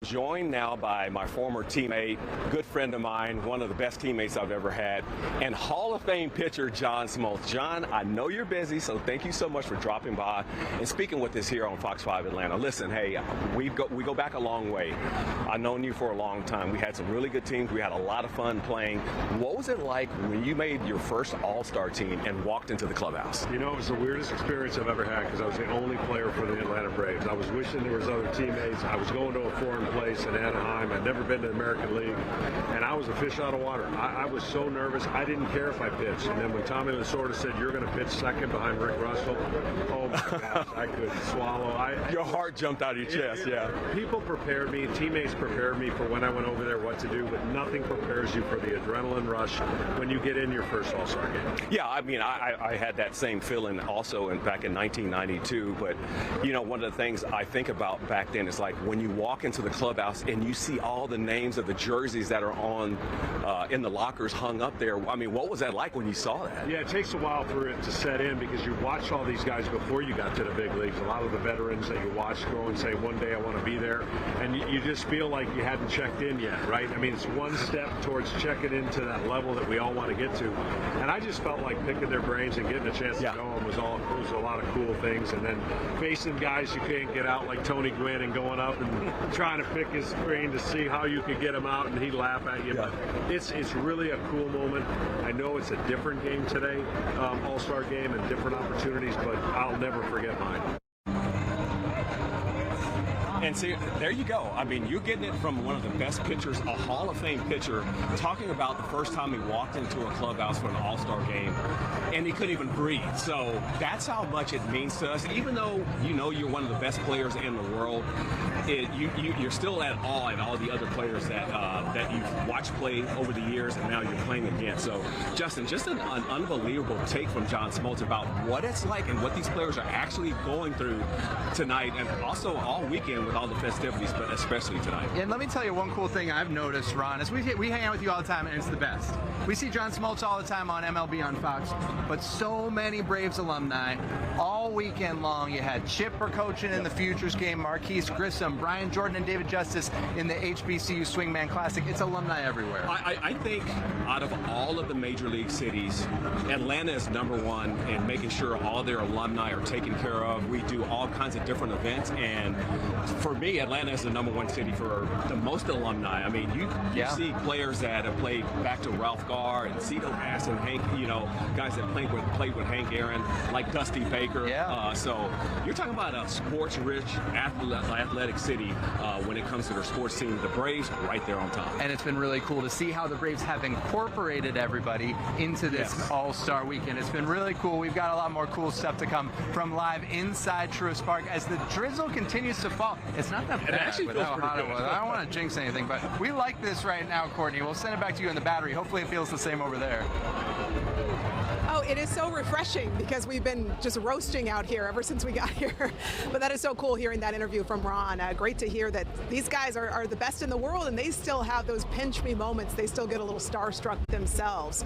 Joined now by my former teammate, good friend of mine, one of the best teammates I've ever had, and Hall of Fame pitcher John Smoltz. John, I know you're busy, so thank you so much for dropping by and speaking with us here on Fox 5 Atlanta. Listen, hey, we go back a long way. I've known you for a long time. We had some really good teams. We had a lot of fun playing. What was it like when you made your first All-Star team and walked into the clubhouse? You know, it was the weirdest experience I've ever had because I was the only player for the Atlanta Braves. I was wishing there was other teammates. I was going to a foreign place in Anaheim. I'd never been to the American League, and I was a fish out of water. I was so nervous. I didn't care if I pitched. And then when Tommy Lasorda said, "You're going to pitch second behind Rick Russell," oh my gosh, I couldn't swallow. Your heart jumped out of your chest, yeah. People prepared me, teammates prepared me for when I went over there what to do, but nothing prepares you for the adrenaline rush when you get in your first All-Star game. Yeah, I mean, I had that same feeling also back in 1992, but, you know, one of the things I think about back then is like when you walk into the clubhouse and you see all the names of the jerseys that are on in the lockers hung up there. I mean, what was that like when you saw that? Yeah, it takes a while for it to set in because you watch all these guys before you got to the big leagues. A lot of the veterans that you watch go and say, one day I want to be there, and you just feel like you hadn't checked in yet, right? I mean, it's one step towards checking into that level that we all want to get to, and I just felt like picking their brains and getting a chance to go on was a lot of cool things, and then facing guys you can't get out like Tony Gwynn and going up and trying to pick his brain to see how you could get him out, and he'd laugh at you. But it's really a cool moment. I know it's a different game today, All-Star game, and different opportunities, but I'll never forget mine. And see, there you go. I mean, you're getting it from one of the best pitchers, a Hall of Fame pitcher, talking about the first time he walked into a clubhouse for an All-Star game, and he couldn't even breathe. So that's how much it means to us. Even though you know you're one of the best players in the world, you're still at awe at all the other players that you've watched play over the years, and now you're playing again. So, Justin, just an unbelievable take from John Smoltz about what it's like and what these players are actually going through tonight, and also all weekend with all the festivities, but especially tonight. And let me tell you one cool thing I've noticed, Ron, is we hang out with you all the time, and it's the best. We see John Smoltz all the time on MLB on Fox, but so many Braves alumni all weekend long. You had Chipper coaching in the Futures game, Marquise Grissom, Brian Jordan, and David Justice in the HBCU Swingman Classic. It's alumni everywhere. I think out of all of the major league cities, Atlanta is #1 in making sure all their alumni are taken care of. We do all kinds of different events, and for me, Atlanta is the #1 city for the most alumni. I mean, you see players that have played back to Ralph Garr and Cito Bass and Hank, you know, guys that played with Hank Aaron, like Dusty Baker. So you're talking about a sports-rich, athletic city when it comes to their sports team. The Braves right there on top. And it's been really cool to see how the Braves have incorporated everybody into this All-Star weekend. It's been really cool. We've got a lot more cool stuff to come from live inside Truist Park as the drizzle continues to fall. It's not that bad. It actually feels pretty good. I don't want to jinx anything, but we like this right now, Courtney. We'll send it back to you in the battery. Hopefully it feels the same over there. Oh, it is so refreshing because we've been just roasting out here ever since we got here. But that is so cool hearing that interview from Ron. Great to hear that these guys are the best in the world, and they still have those pinch me moments. They still get a little starstruck themselves.